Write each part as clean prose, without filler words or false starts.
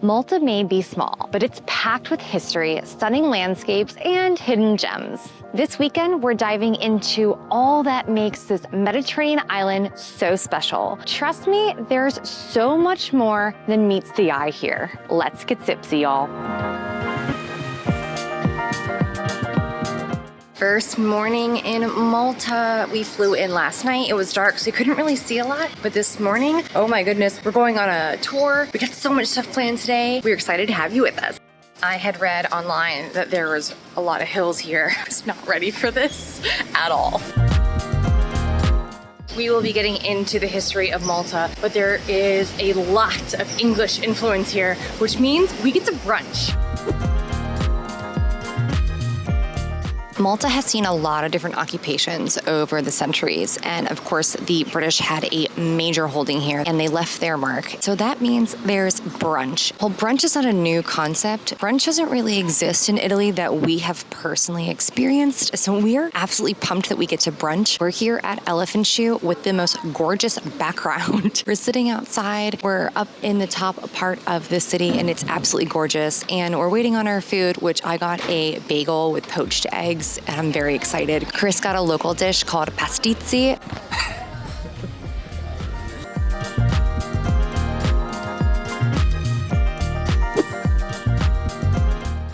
Malta may be small, but it's packed with history, stunning landscapes, and hidden gems. This weekend, we're diving into all that makes this Mediterranean island so special. Trust me, there's so much more than meets the eye here. Let's get tipsy, y'all. First morning in Malta. We flew in last night. It was dark, so we couldn't really see a lot. But this morning, oh my goodness, we're going on a tour. We got so much stuff planned today. We're excited to have you with us. I had read online that there was a lot of hills here. I was not ready for this at all. We will be getting into the history of Malta, but there is a lot of English influence here, which means we get to brunch. Malta has seen a lot of different occupations over the centuries, and of course the British had a major holding here and they left their mark. So that means there's brunch. Well, brunch is not a new concept. Brunch doesn't really exist in Italy that we have personally experienced, so we're absolutely pumped that we get to brunch. We're here at Elephant Shoe with the most gorgeous background. We're sitting outside, we're up in the top part of the city and it's absolutely gorgeous, and we're waiting on our food, which I got a bagel with poached eggs. And I'm very excited. Chris got a local dish called pastizi.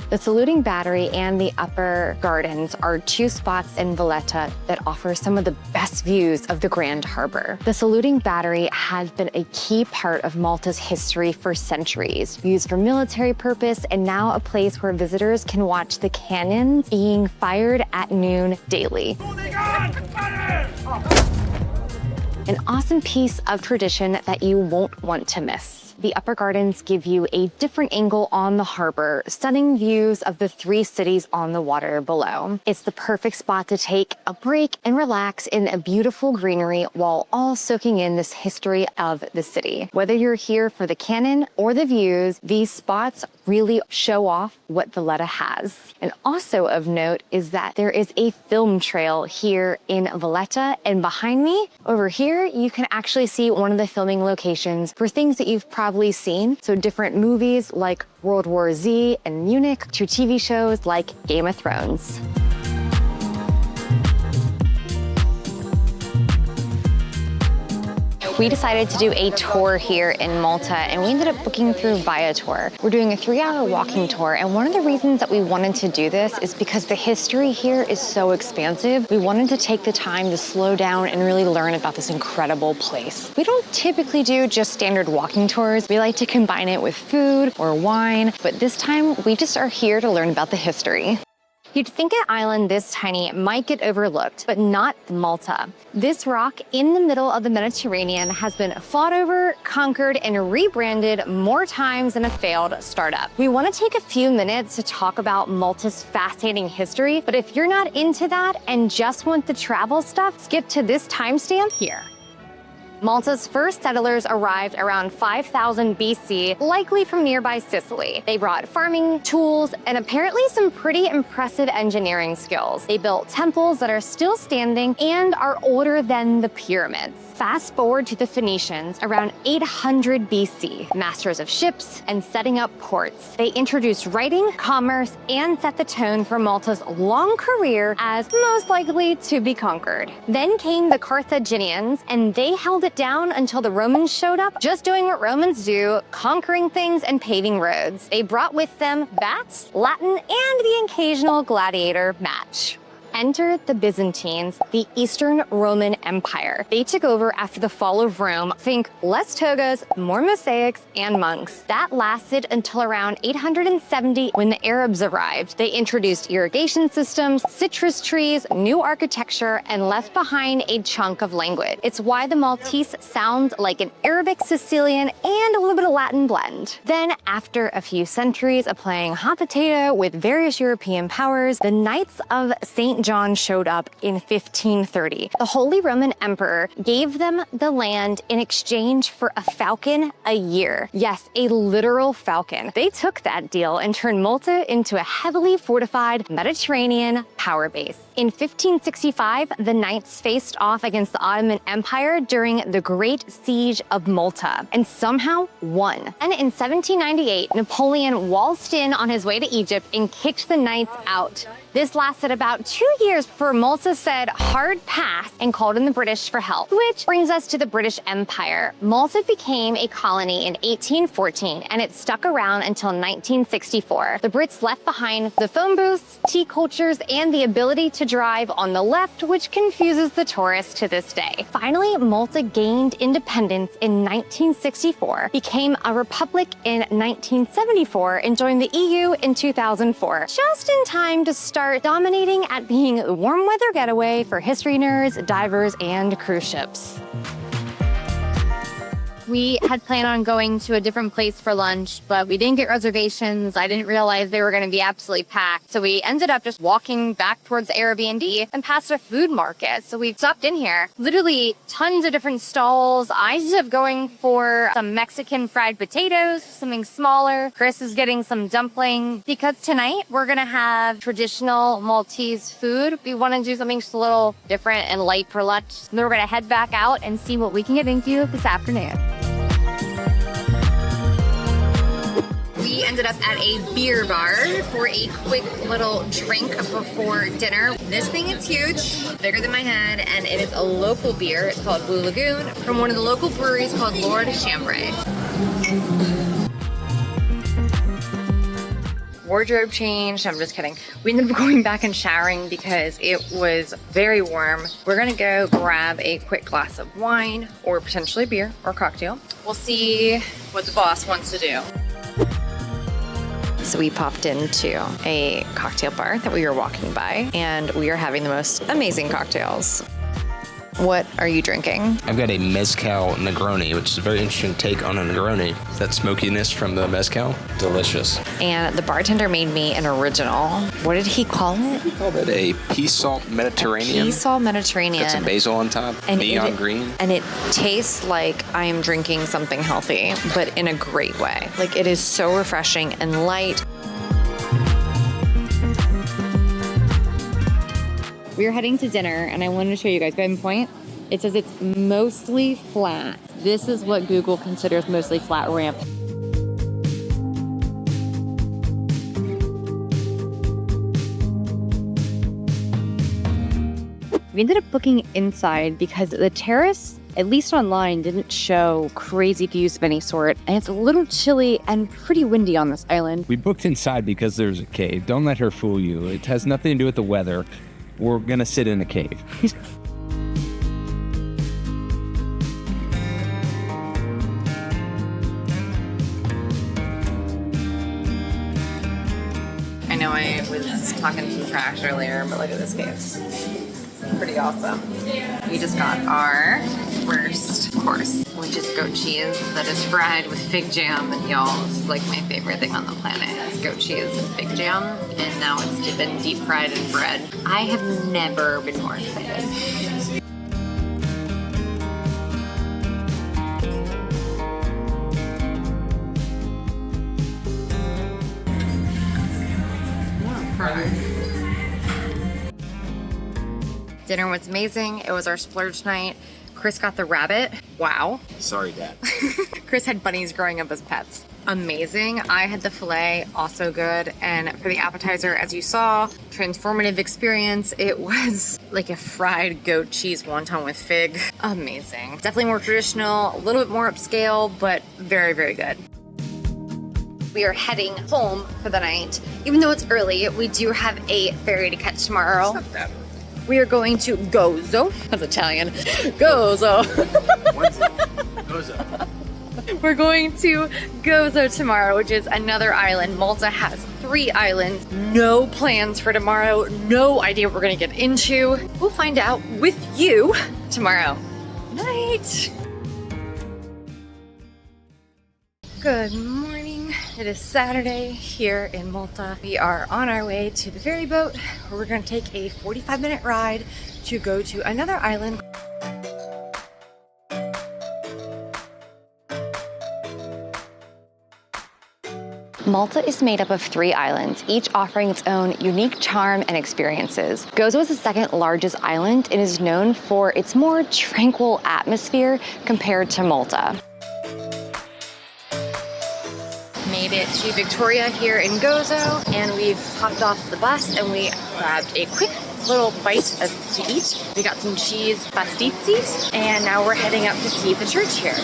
The Saluting Battery and the Upper Gardens are two spots in Valletta that offer some of the best views of the Grand Harbor. The Saluting Battery has been a key part of Malta's history for centuries, used for military purpose, and now a place where visitors can watch the cannons being fired at noon daily. An awesome piece of tradition that you won't want to miss. The Upper Gardens give you a different angle on the harbor, stunning views of the three cities on the water below. It's the perfect spot to take a break and relax in a beautiful greenery while all soaking in this history of the city. Whether you're here for the cannon or the views, these spots really show off what Valletta has. And also of note is that there is a film trail here in Valletta, and behind me over here, you can actually see one of the filming locations for things that you've probably seen. So different movies like World War Z and Munich to TV shows like Game of Thrones. We decided to do a tour here in Malta, and we ended up booking through Viator. We're doing a 3-hour walking tour, and one of the reasons that we wanted to do this is because the history here is so expansive. We wanted to take the time to slow down and really learn about this incredible place. We don't typically do just standard walking tours. We like to combine it with food or wine, but this time we just are here to learn about the history. You'd think an island this tiny might get overlooked, but not Malta. This rock in the middle of the Mediterranean has been fought over, conquered, and rebranded more times than a failed startup. We want to take a few minutes to talk about Malta's fascinating history, but if you're not into that and just want the travel stuff, skip to this timestamp here. Malta's first settlers arrived around 5000 BC, likely from nearby Sicily. They brought farming tools and apparently some pretty impressive engineering skills. They built temples that are still standing and are older than the pyramids. Fast forward to the Phoenicians around 800 BC, masters of ships and setting up ports. They introduced writing, commerce, and set the tone for Malta's long career as most likely to be conquered. Then came the Carthaginians, and they held it down until the Romans showed up, just doing what Romans do, conquering things and paving roads. They brought with them bats, Latin, and the occasional gladiator match. Enter the Byzantines, the Eastern Roman Empire. They took over after the fall of Rome. Think less togas, more mosaics, and monks. That lasted until around 870 when the Arabs arrived. They introduced irrigation systems, citrus trees, new architecture, and left behind a chunk of language. It's why the Maltese sounds like an Arabic, Sicilian, and a little bit of Latin blend. Then, after a few centuries of playing hot potato with various European powers, the Knights of St. St. John showed up in 1530. The Holy Roman Emperor gave them the land in exchange for a falcon a year. Yes, a literal falcon. They took that deal and turned Malta into a heavily fortified Mediterranean power base. In 1565, the Knights faced off against the Ottoman Empire during the Great Siege of Malta and somehow won. And in 1798, Napoleon waltzed in on his way to Egypt and kicked the Knights out. This lasted about 2 years before Malta said hard pass and called in the British for help. Which brings us to the British Empire. Malta became a colony in 1814 and it stuck around until 1964. The Brits left behind the phone booths, tea cultures, and the ability to drive on the left, which confuses the tourists to this day. Finally, Malta gained independence in 1964, became a republic in 1974, and joined the EU in 2004. Just in time to start dominating at being a warm weather getaway for history nerds, divers, and cruise ships. We had planned on going to a different place for lunch, but we didn't get reservations. I didn't realize they were going to be absolutely packed. So we ended up just walking back towards the Airbnb and past a food market. So we stopped in here. Literally tons of different stalls. I ended up going for some Mexican fried potatoes, something smaller. Chris is getting some dumpling. Because tonight we're going to have traditional Maltese food. We want to do something just a little different and light for lunch. Then we're going to head back out and see what we can get into this afternoon. We ended up at a beer bar for a quick little drink before dinner. This thing is huge, bigger than my head, and it is a local beer. It's called Blue Lagoon from one of the local breweries called Lord Chambray. Wardrobe change, I'm just kidding. We ended up going back and showering because it was very warm. We're gonna go grab a quick glass of wine or potentially beer or cocktail. We'll see what the boss wants to do. So we popped into a cocktail bar that we were walking by, and we are having the most amazing cocktails. What are you drinking? I've got a Mezcal Negroni, which is a very interesting take on a Negroni. That smokiness from the Mezcal, delicious. And the bartender made me an original. What did he call it? He called it a pea salt Mediterranean. Pea salt Mediterranean. Got some basil on top, and neon green. And it tastes like I am drinking something healthy, but in a great way. Like, it is so refreshing and light. We're heading to dinner, and I wanted to show you guys. Go ahead and point. It says it's mostly flat. This is what Google considers mostly flat ramp. We ended up booking inside because the terrace, at least online, didn't show crazy views of any sort, and it's a little chilly and pretty windy on this island. We booked inside because there's a cave. Don't let her fool you. It has nothing to do with the weather. We're gonna sit in a cave. I know I was talking some trash earlier, but look at this cave. It's pretty awesome. We just got our first course, which is goat cheese that is fried with fig jam. And y'all, this is like my favorite thing on the planet. It's goat cheese and fig jam. And now it's been deep fried in bread. I have never been more excited. Dinner was amazing. It was our splurge night. Chris got the rabbit. Wow. Sorry, Dad. Chris had bunnies growing up as pets. Amazing. I had the filet, also good. And for the appetizer, as you saw, transformative experience. It was like a fried goat cheese wonton with fig. Amazing. Definitely more traditional, a little bit more upscale, but very, very good. We are heading home for the night. Even though it's early, we do have a ferry to catch tomorrow. It's not that. We are going to Gozo. That's Italian. Gozo. Gozo. We're going to Gozo tomorrow, which is another island. Malta has 3 islands. No plans for tomorrow. No idea what we're gonna get into. We'll find out with you tomorrow. Night. Good morning. It is Saturday here in Malta. We are on our way to the ferry boat where we're going to take a 45-minute ride to go to another island. Malta is made up of 3 islands, each offering its own unique charm and experiences. Gozo is the second largest island and is known for its more tranquil atmosphere compared to Malta. Made it to Victoria here in Gozo, and we've hopped off the bus and we grabbed a quick little bite to eat. We got some cheese pastizzis, and now we're heading up to see the church here.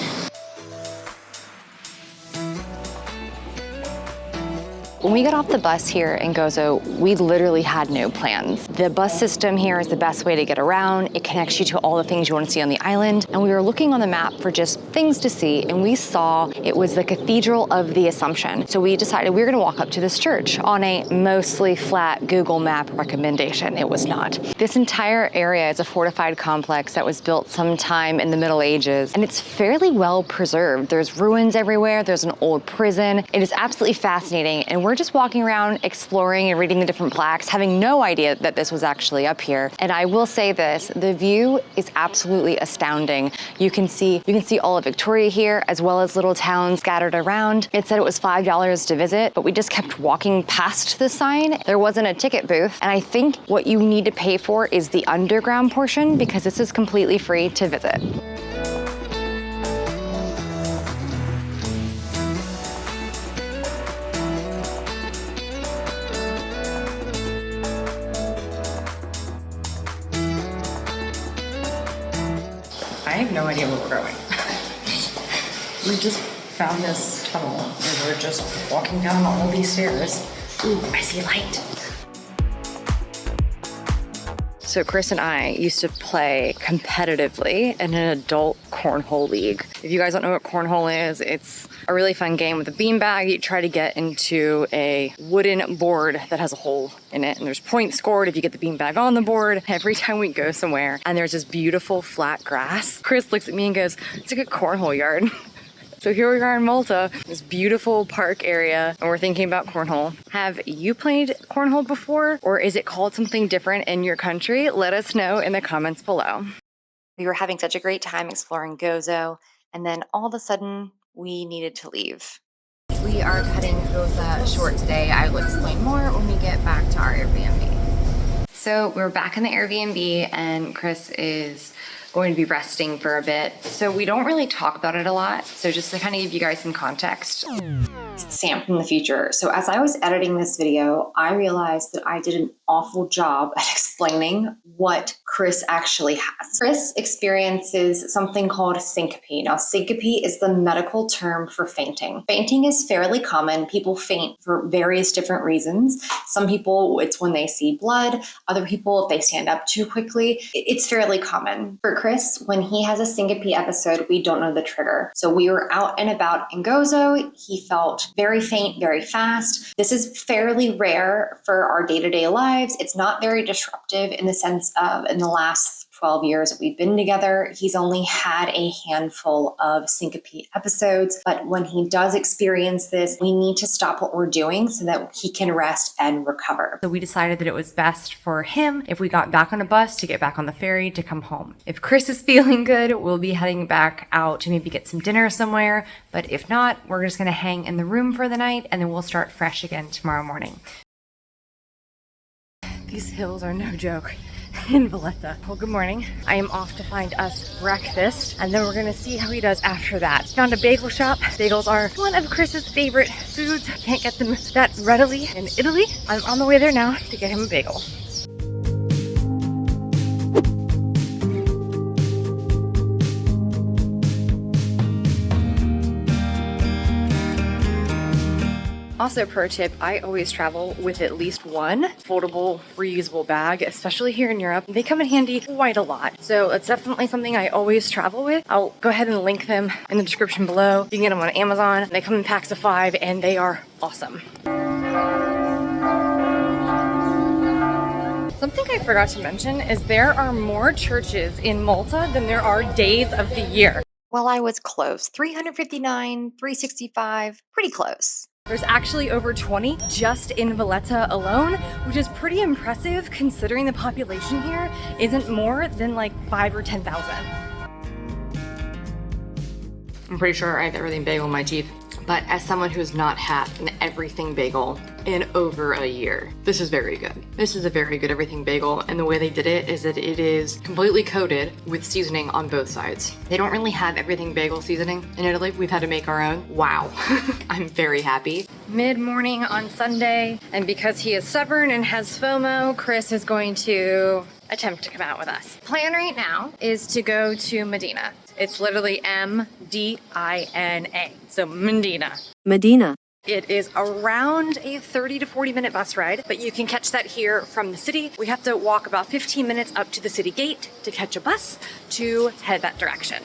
When we got off the bus here in Gozo, we literally had no plans. The bus system here is the best way to get around. It connects you to all the things you want to see on the island. And we were looking on the map for just things to see, and we saw it was the Cathedral of the Assumption. So we decided we were gonna walk up to this church on a mostly flat Google map recommendation. It was not. This entire area is a fortified complex that was built sometime in the Middle Ages, and it's fairly well preserved. There's ruins everywhere. There's an old prison. It is absolutely fascinating, and we're just walking around, exploring and reading the different plaques, having no idea that this was actually up here. And I will say this, the view is absolutely astounding. You can see all of Victoria here, as well as little towns scattered around. It said it was $5 to visit, but we just kept walking past the sign. There wasn't a ticket booth, and I think what you need to pay for is the underground portion, because this is completely free to visit. I have no idea where we're going. We just found this tunnel and we're just walking down all these stairs. Ooh, I see a light. So Chris and I used to play competitively in an adult cornhole league. If you guys don't know what cornhole is, it's a really fun game with a beanbag. You try to get into a wooden board that has a hole in it, and there's points scored if you get the beanbag on the board. Every time we go somewhere and there's this beautiful flat grass, Chris looks at me and goes, "It's like a cornhole yard." So here we are in Malta, this beautiful park area, and we're thinking about cornhole. Have you played cornhole before, or is it called something different in your country? Let us know in the comments below. We were having such a great time exploring Gozo, and then all of a sudden, we needed to leave. We are cutting Gozo short today. I will explain more when we get back to our Airbnb. So we're back in the Airbnb, and Chris is going to be resting for a bit. So we don't really talk about it a lot. So just to kind of give you guys some context. Sam from the future. So as I was editing this video, I realized that I did an awful job at explaining what Chris actually has. Chris experiences something called syncope. Now, syncope is the medical term for fainting. Fainting is fairly common. People faint for various different reasons. Some people, it's when they see blood. Other people, if they stand up too quickly. It's fairly common. For Chris, when he has a syncope episode, we don't know the trigger. So we were out and about in Gozo. He felt very faint, very fast. This is fairly rare for our day-to-day lives. It's not very disruptive in the sense of in the last 12 years that we've been together, he's only had a handful of syncope episodes. But when he does experience this, we need to stop what we're doing so that he can rest and recover. So we decided that it was best for him if we got back on a bus to get back on the ferry to come home. If Chris is feeling good, we'll be heading back out to maybe get some dinner somewhere. But if not, we're just going to hang in the room for the night, and then we'll start fresh again tomorrow morning. These hills are no joke. In Valletta. Well, good morning. I am off to find us breakfast, and then we're gonna see how he does after that. Found a bagel shop. Bagels are one of Chris's favorite foods. Can't get them that readily in Italy. I'm on the way there now to get him a bagel. Also, pro tip, I always travel with at least one foldable, reusable bag, especially here in Europe. They come in handy quite a lot. So it's definitely something I always travel with. I'll go ahead and link them in the description below. You can get them on Amazon. They come in packs of 5 and they are awesome. Something I forgot to mention is there are more churches in Malta than there are days of the year. Well, I was close. 359, 365, pretty close. There's actually over 20 just in Valletta alone, which is pretty impressive considering the population here isn't more than like 5 or 10,000. I'm pretty sure I have everything bagel in my teeth, but as someone who's not had an everything bagel in over a year, this is very good. This is a very good everything bagel, and the way they did it is that it is completely coated with seasoning on both sides. They don't really have everything bagel seasoning in Italy. We've had to make our own. Wow. I'm very happy. Mid-morning on Sunday, and because he is stubborn and has FOMO, Chris is going to attempt to come out with us. Plan right now is to go to Mdina. It's literally M-D-I-N-A. So Mdina. Mdina. It is around a 30 to 40 minute bus ride, but you can catch that here from the city. We have to walk about 15 minutes up to the city gate to catch a bus to head that direction.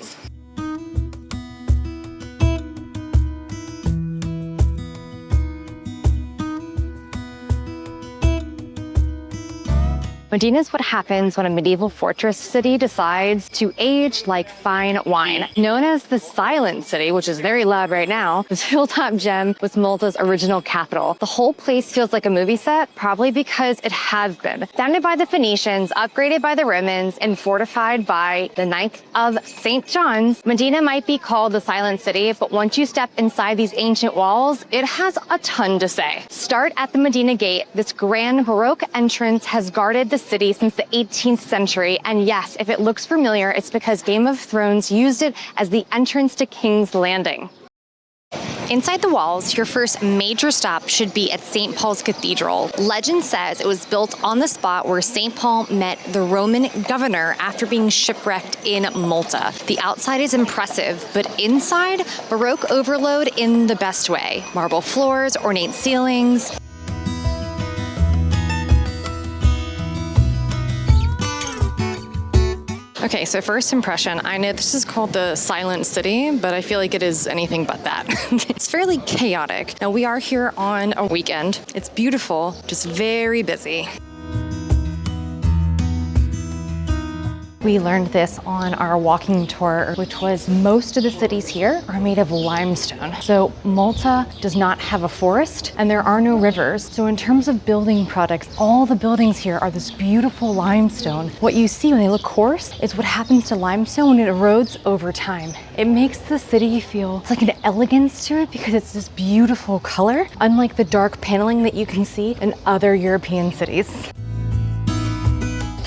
Mdina is what happens when a medieval fortress city decides to age like fine wine. Known as the Silent City, which is very loud right now, this hilltop gem was Malta's original capital. The whole place feels like a movie set, probably because it has been. Founded by the Phoenicians, upgraded by the Romans, and fortified by the Knights of St. John's, Mdina might be called the Silent City, but once you step inside these ancient walls, it has a ton to say. Start at the Mdina Gate. This grand Baroque entrance has guarded the city since the 18th century, and yes, if it looks familiar, it's because Game of Thrones used it as the entrance to King's Landing. Inside the walls, your first major stop should be at St. Paul's Cathedral. Legend says it was built on the spot where St. Paul met the Roman governor after being shipwrecked in Malta. The outside is impressive, but inside, Baroque overload in the best way. Marble floors, ornate ceilings. Okay, so first impression, I know this is called the Silent City, but I feel like it is anything but that. It's fairly chaotic. Now we are here on a weekend. It's beautiful, just very busy. We learned this on our walking tour, which was most of the cities here are made of limestone. So Malta does not have a forest and there are no rivers. So in terms of building products, all the buildings here are this beautiful limestone. What you see when they look coarse is what happens to limestone when it erodes over time. It makes the city feel it's like an elegance to it because it's this beautiful color, unlike the dark paneling that you can see in other European cities.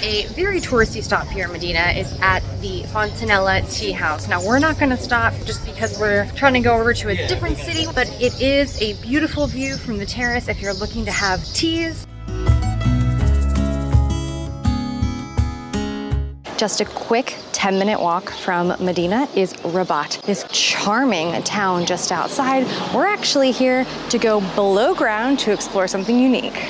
A very touristy stop here in Mdina is at the Fontanella Tea House. Now we're not going to stop just because we're trying to go over to a different city, but it is a beautiful view from the terrace if you're looking to have teas. Just a quick 10-minute walk from Mdina is Rabat, this charming town just outside. We're actually here to go below ground to explore something unique.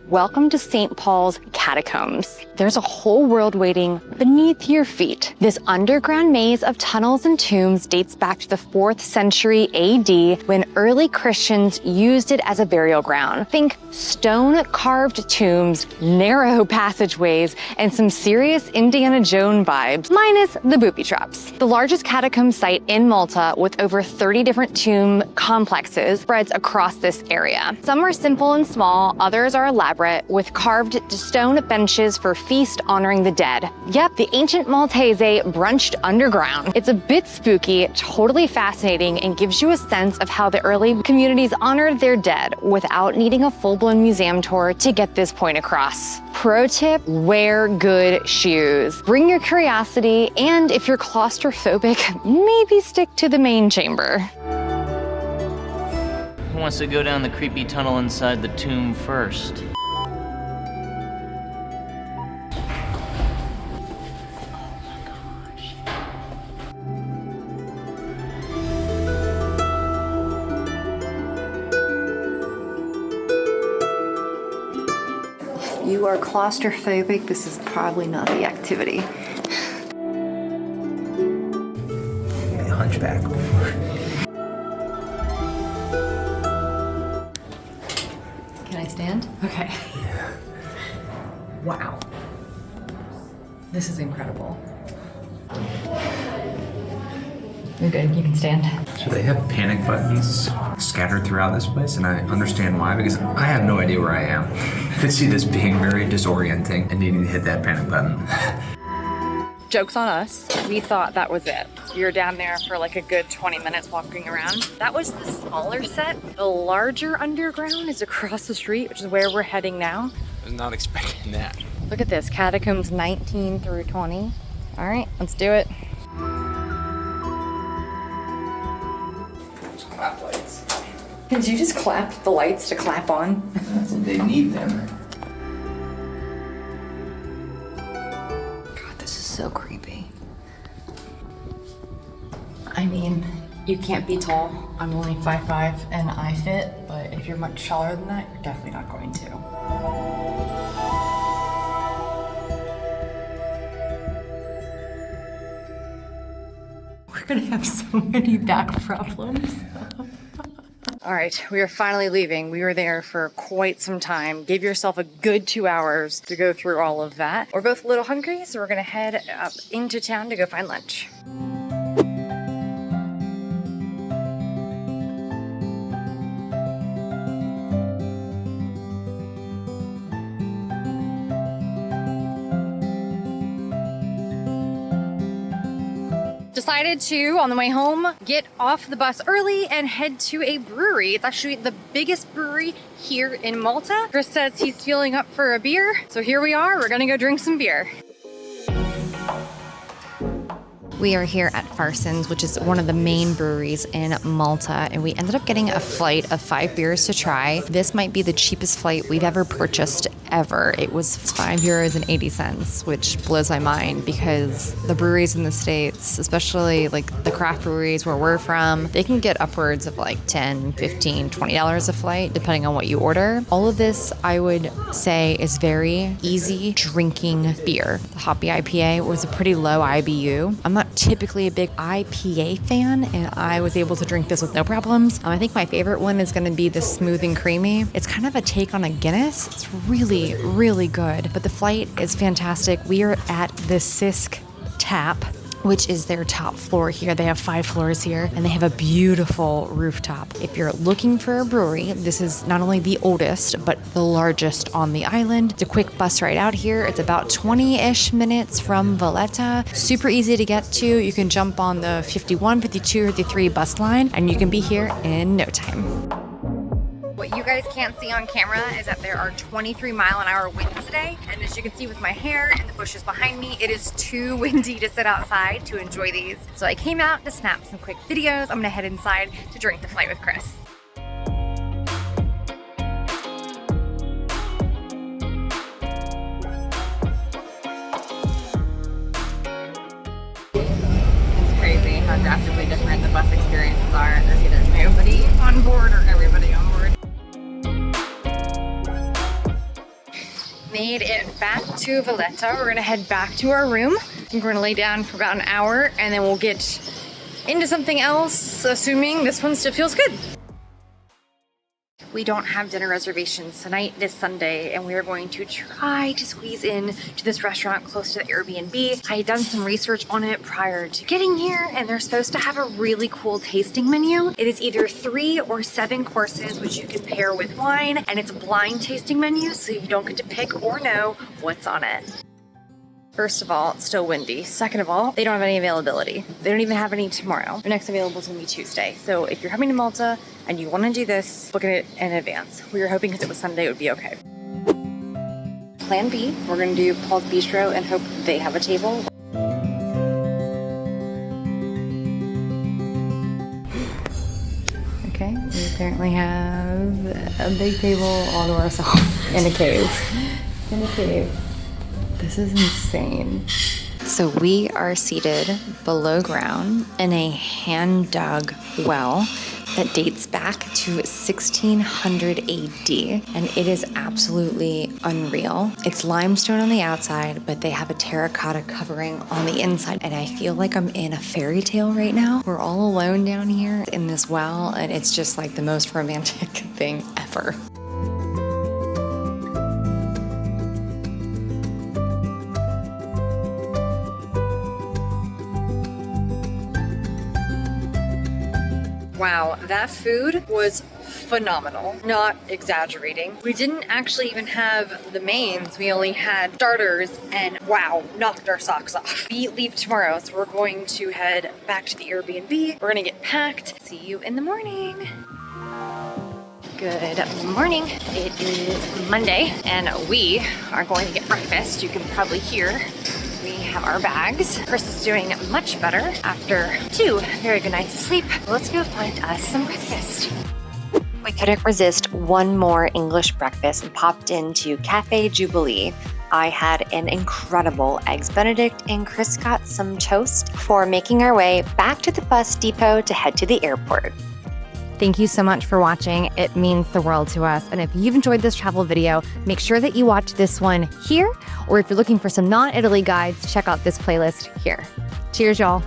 Welcome to St. Paul's Catacombs. There's a whole world waiting beneath your feet. This underground maze of tunnels and tombs dates back to the 4th century AD when early Christians used it as a burial ground. Think stone-carved tombs, narrow passageways, and some serious Indiana Jones vibes, minus the booby traps. The largest catacomb site in Malta, with over 30 different tomb complexes, spreads across this area. Some are simple and small, others are elaborate, with carved stone benches for feast honoring the dead. Yep, the ancient Maltese brunched underground. It's a bit spooky, totally fascinating, and gives you a sense of how the early communities honored their dead without needing a full-blown museum tour to get this point across. Pro tip, wear good shoes. Bring your curiosity, and if you're claustrophobic, maybe stick to the main chamber. Who wants to go down the creepy tunnel inside the tomb first? If you are claustrophobic, this is probably not the activity. Maybe a hunchback. Can I stand? Okay. Wow. This is incredible. You're good, you can stand. So they have panic buttons scattered throughout this place, and I understand why, because I have no idea where I am. I could see this being very disorienting and needing to hit that panic button. Joke's on us. We thought that was it. We were down there for like a good 20 minutes walking around. That was the smaller set. The larger underground is across the street, which is where we're heading now. I was not expecting that. Look at this, Catacombs 19 through 20. All right, let's do it. Clap lights. Did you just clap the lights to clap on? They need them. God, this is so creepy. I mean, you can't be tall. I'm only 5'5" and I fit, but if you're much taller than that, you're definitely not going to. We're gonna have so many back problems. All right, we are finally leaving. We were there for quite some time. Give yourself a good 2 hours to go through all of that. We're both a little hungry, so we're gonna head up into town to go find lunch. Decided to, on the way home, get off the bus early and head to a brewery. It's actually the biggest brewery here in Malta. Chris says he's feeling up for a beer. So here we are, we're gonna go drink some beer. We are here at Farsons, which is one of the main breweries in Malta, and we ended up getting a flight of 5 beers to try. This might be the cheapest flight we've ever purchased ever. It was €5.80, which blows my mind because the breweries in the States, especially like the craft breweries where we're from, they can get upwards of like $10, $15, $20 a flight, depending on what you order. All of this, I would say, is very easy drinking beer. The Hoppy IPA was a pretty low IBU. I'm not typically a big IPA fan, and I was able to drink this with no problems. I think my favorite one is going to be the Smooth and Creamy. It's kind of a take on a Guinness. It's really, really good, but the flight is fantastic. We are at the Sisk Tap, which is their top floor here. They have 5 floors here, and they have a beautiful rooftop. If you're looking for a brewery, this is not only the oldest, but the largest on the island. It's a quick bus ride out here. It's about 20-ish minutes from Valletta. Super easy to get to. You can jump on the 51, 52, 53 bus line, and you can be here in no time. What you guys can't see on camera is that there are 23-mile-an-hour winds today, and as you can see with my hair and the bushes behind me, it is too windy to sit outside to enjoy these. So I came out to snap some quick videos. I'm gonna head inside to drink the flight with Chris. It's crazy how drastically different the bus experiences are. There's either nobody on board or everybody on board. Made it back to Valetta. We're gonna head back to our room. We're gonna lay down for about an hour and then we'll get into something else, assuming this one still feels good. We don't have dinner reservations tonight. It is Sunday, and we are going to try to squeeze in to this restaurant close to the Airbnb. I had done some research on it prior to getting here, and they're supposed to have a really cool tasting menu. It is either 3 or 7 courses, which you can pair with wine, and it's a blind tasting menu, so you don't get to pick or know what's on it. First of all, it's still windy. Second of all, they don't have any availability. They don't even have any tomorrow. The next available is gonna be Tuesday. So if you're coming to Malta and you wanna do this, book it in advance. We were hoping because it was Sunday, it would be okay. Plan B, we're gonna do Paul's Bistro and hope they have a table. Okay, we apparently have a big table all to ourselves in a cave. In a cave. This is insane. So we are seated below ground in a hand-dug well that dates back to 1600 AD, and it is absolutely unreal. It's limestone on the outside, but they have a terracotta covering on the inside, and I feel like I'm in a fairy tale right now. We're all alone down here in this well, and it's just like the most romantic thing ever. that food was phenomenal. Not exaggerating. We didn't actually even have the mains. We only had starters and wow, knocked our socks off. We leave tomorrow, so we're going to head back to the Airbnb. We're gonna get packed. See you in the morning. Good morning. It is Monday and we are going to get breakfast. You can probably hear we have our bags. Chris is doing much better after 2 very good nights of sleep. Let's go find us some breakfast. We couldn't resist one more English breakfast and popped into Cafe Jubilee. I had an incredible Eggs Benedict and Chris got some toast before making our way back to the bus depot to head to the airport. Thank you so much for watching. It means the world to us. And if you've enjoyed this travel video, make sure that you watch this one here, or if you're looking for some non-Italy guides, check out this playlist here. Cheers, y'all.